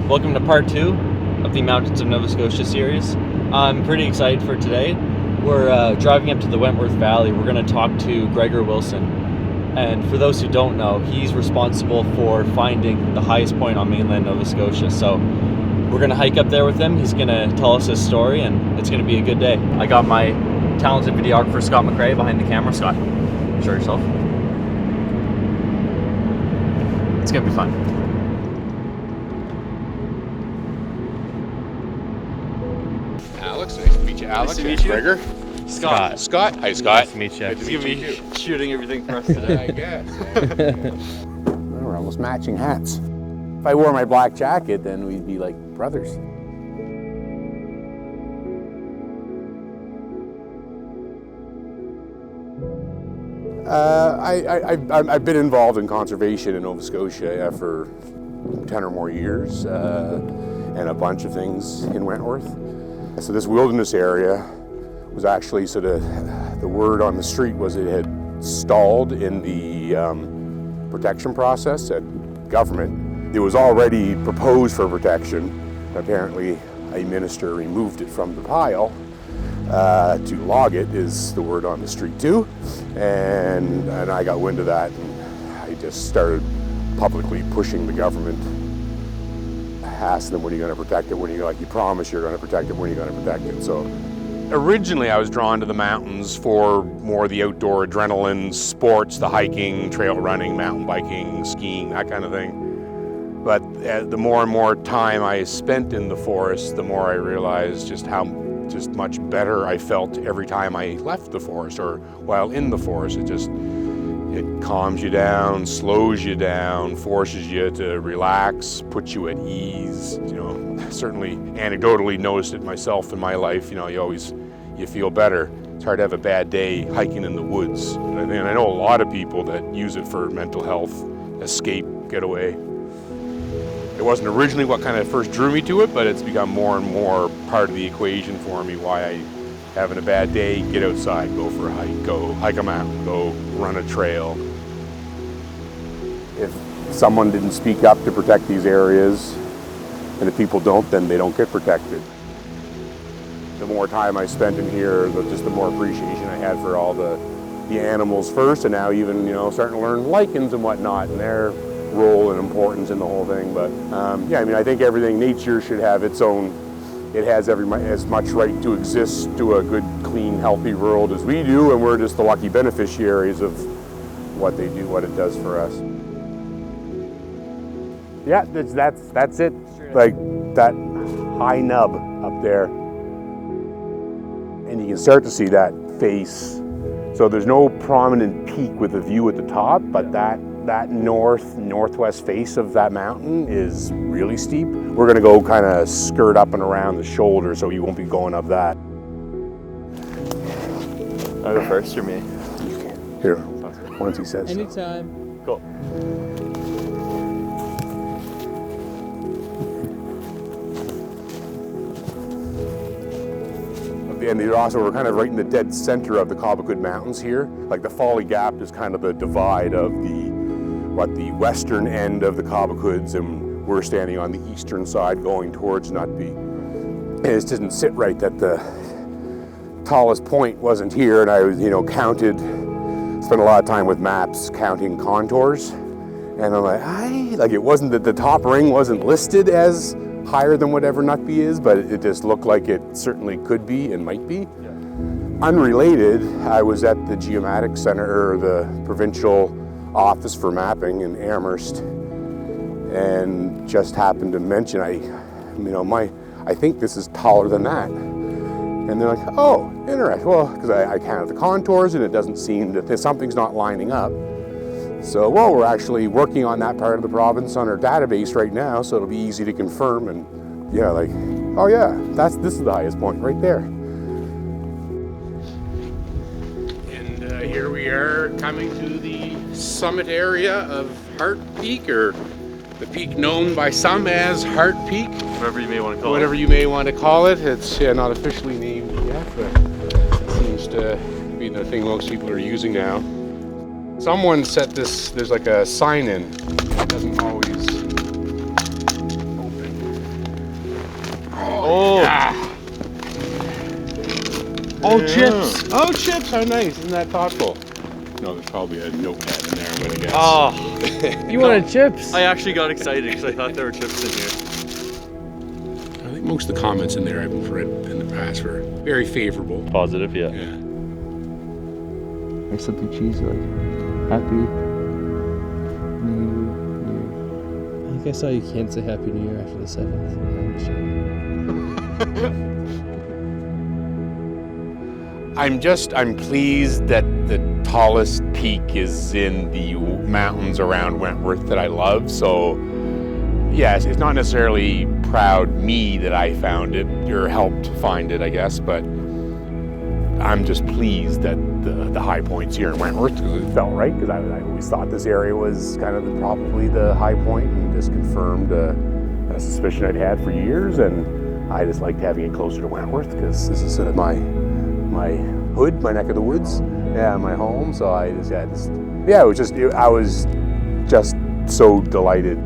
Welcome to part 2 of the Mountains of Nova Scotia series. I'm pretty excited for today. We're driving up to the Wentworth Valley. We're going to talk to Gregor Wilson. And for those who don't know, he's responsible for finding the highest point on mainland Nova Scotia. So we're going to hike up there with him. He's going to tell us his story, and it's going to be a good day. I got my talented videographer Scott McRae behind the camera. Scott, show yourself. It's going to be fun. Alex, nice to meet you. Alex, nice to meet you. Gregor. Scott. Hi, Scott. Nice to meet you. Good to He's meet going you to too. be shooting everything for us today. I guess. We're almost matching hats. If I wore my black jacket, then we'd be like brothers. I've been involved in conservation in Nova Scotia for 10 or more years, and a bunch of things in Wentworth. So this wilderness area was actually sort of, the word on the street was it had stalled in the protection process at government. It was already proposed for protection. Apparently a minister removed it from the pile. To log it is the word on the street too, and I got wind of that, and I just started publicly pushing the government, asking them, when are you going to protect it? When are you, like, you promise you're going to protect it, when are you going to protect it? So originally I was drawn to the mountains for more the outdoor adrenaline sports, the hiking, trail running, mountain biking, skiing, that kind of thing. But the more and more time I spent in the forest, the more I realized just much better I felt every time I left the forest or while in the forest. It calms you down, slows you down, forces you to relax, puts you at ease. You know, certainly anecdotally noticed it myself in my life. You know, you feel better. It's hard to have a bad day hiking in the woods. And I know a lot of people that use it for mental health, escape, get away. It wasn't originally what kind of first drew me to it, but it's become more and more part of the equation for me, why I, having a bad day, get outside, go for a hike, go hike a mountain, go run a trail. If someone didn't speak up to protect these areas, and if people don't, then they don't get protected. The more time I spent in here, just the more appreciation I had for all the animals first, and now even, you know, starting to learn lichens and whatnot, and their role and importance in the whole thing. But yeah, I mean, I think everything, nature should have its own, it has as much right to exist to a good, clean, healthy world as we do, and we're just the lucky beneficiaries of what they do, what it does for us. Yeah, that's it. Like that high nub up there. And you can start to see that face. So there's no prominent peak with a view at the top, but that northwest face of that mountain is really steep. We're gonna go kind of skirt up and around the shoulder, so you won't be going up that. I'll go first, or me? You can. Here, once he says so. Anytime. Cool. And we're kind of right in the dead center of the Cobequid Mountains here. Like the Folly Gap is kind of the divide of the western end of the Cobequids, and we're standing on the eastern side going towards Nutby. And it just didn't sit right that the tallest point wasn't here, and I was, spent a lot of time with maps counting contours, and I'm like, it wasn't that the top ring wasn't listed as higher than whatever Nutby is, but it just looked like it certainly could be and might be. Yeah. Unrelated, I was at the Geomatic Center, or the provincial office for mapping in Amherst, and just happened to mention, I think this is taller than that. And they're like, oh, interesting. Well, because I counted the contours and it doesn't seem that something's not lining up. So, well, we're actually working on that part of the province on our database right now, so it'll be easy to confirm. And yeah, like, oh yeah, this is the highest point right there. And here we are coming to the summit area of Hart Peak, or the peak known by some as Hart Peak. Whatever you may want to call Whatever it. you may want to call it. It's not officially named yet, but it seems to be the thing most people are using now. Someone set this, there's like a sign in. It doesn't always open. Oh, chips. Oh, chips. How nice. Isn't that thoughtful? No, there's probably a notepad in there, I'm going to guess. Oh, You wanted chips. I actually got excited because I thought there were chips in here. I think most of the comments in there I've read in the past were very favorable. Positive, yeah. Yeah. Like something cheesy, like Happy New Year. I think I saw you can't say Happy New Year after the 7th. I'm pleased that the tallest peak is in the mountains around Wentworth that I love. So, yes, it's not necessarily proud me that I found it or helped find it, I guess, but I'm just pleased that the high points here in Wentworth, because it felt right, because I always thought this area was kind of probably the high point, and just confirmed a suspicion I'd had for years. And I just liked having it closer to Wentworth because this is sort of my hood, my neck of the woods, my home. So I was just so delighted